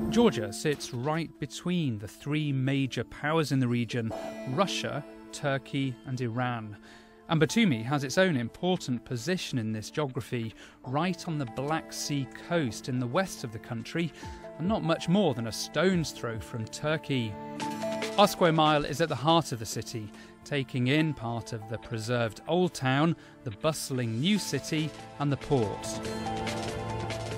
Georgia sits right between the three major powers in the region: Russia, Turkey and Iran. And Batumi has its own important position in this geography, right on the Black Sea coast in the west of the country, and not much more than a stone's throw from Turkey. Our square mile is at the heart of the city, taking in part of the preserved Old Town, the bustling new city and the port.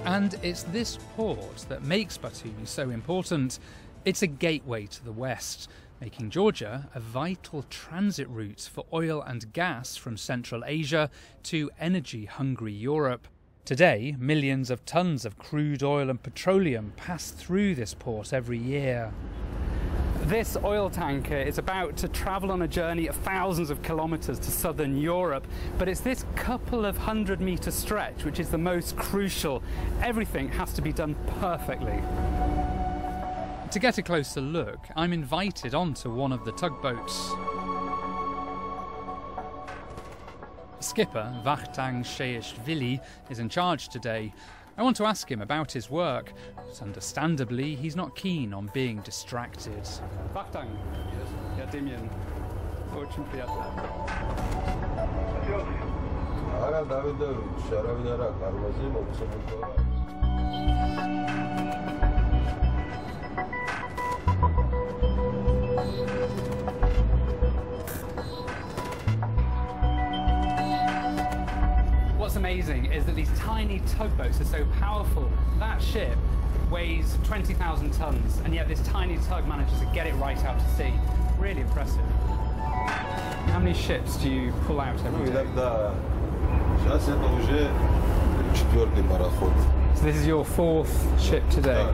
And it's this port that makes Batumi so important. It's a gateway to the west, making Georgia a vital transit route for oil and gas from Central Asia to energy-hungry Europe. Today, millions of tons of crude oil and petroleum pass through this port every year. This oil tanker is about to travel on a journey of thousands of kilometres to southern Europe, but it's this couple of 100-metre stretch which is the most crucial. Everything has to be done perfectly. To get a closer look, I'm invited onto one of the tugboats. Skipper Vakhtang Sheishvili is in charge today. I want to ask him about his work, but understandably he's not keen on being distracted. Vakhtang. Я Демьян. Очень приятно. What's amazing is that these tiny tugboats are so powerful. That ship weighs 20,000 tons, and yet this tiny tug manages to get it right out to sea. Really impressive. How many ships do you pull out every day? So this is your fourth ship today?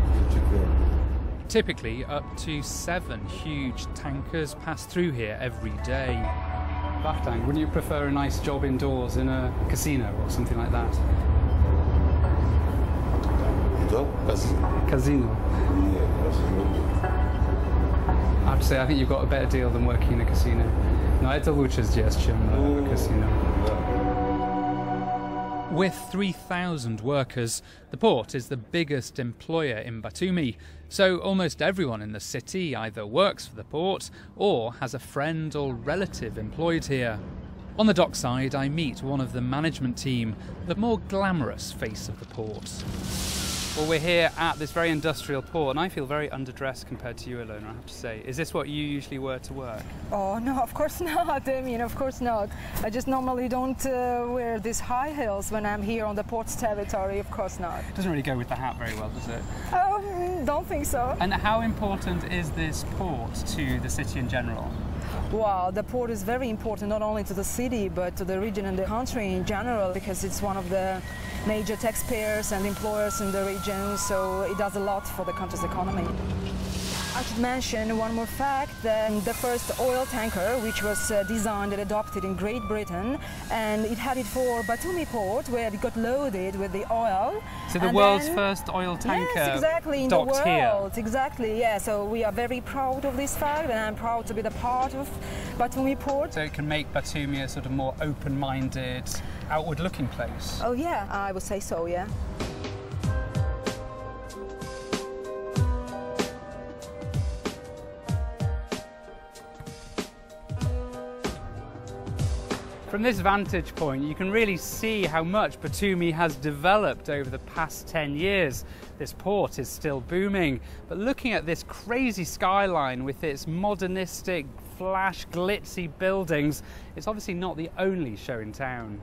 Typically, up to 7 huge tankers pass through here every day. Vakhtang, wouldn't you prefer a nice job indoors in a casino or something like that? Casino. I have to say, I think you've got a better deal than working in a casino. No, это лучше здесь, чем в casino. With 3,000 workers, the port is the biggest employer in Batumi, so almost everyone in the city either works for the port or has a friend or relative employed here. On the dockside, I meet one of the management team, the more glamorous face of the port. Well, we're here at this very industrial port, and I feel very underdressed compared to you, Ilona, I have to say. Is this what you usually wear to work? Oh, no, of course not, I mean, of course not. I just normally don't wear these high heels when I'm here on the port's territory, of course not. It doesn't really go with the hat very well, does it? Don't think so. And how important is this port to the city in general? Well, the port is very important not only to the city but to the region and the country in general, because it's one of the major taxpayers and employers in the region, so it does a lot for the country's economy. I should mention one more fact, the first oil tanker, which was designed and adopted in Great Britain, and it headed for Batumi port, where it got loaded with the oil. So the world's first oil tanker. Yes, exactly, in the world. Here. Exactly, yeah. So we are very proud of this fact, and I'm proud to be the part of Batumi port. So it can make Batumi a sort of more open-minded, outward-looking place. Oh yeah, I would say so, yeah. From this vantage point, you can really see how much Batumi has developed over the past 10 years. This port is still booming, but looking at this crazy skyline with its modernistic, flash, glitzy buildings, it's obviously not the only show in town.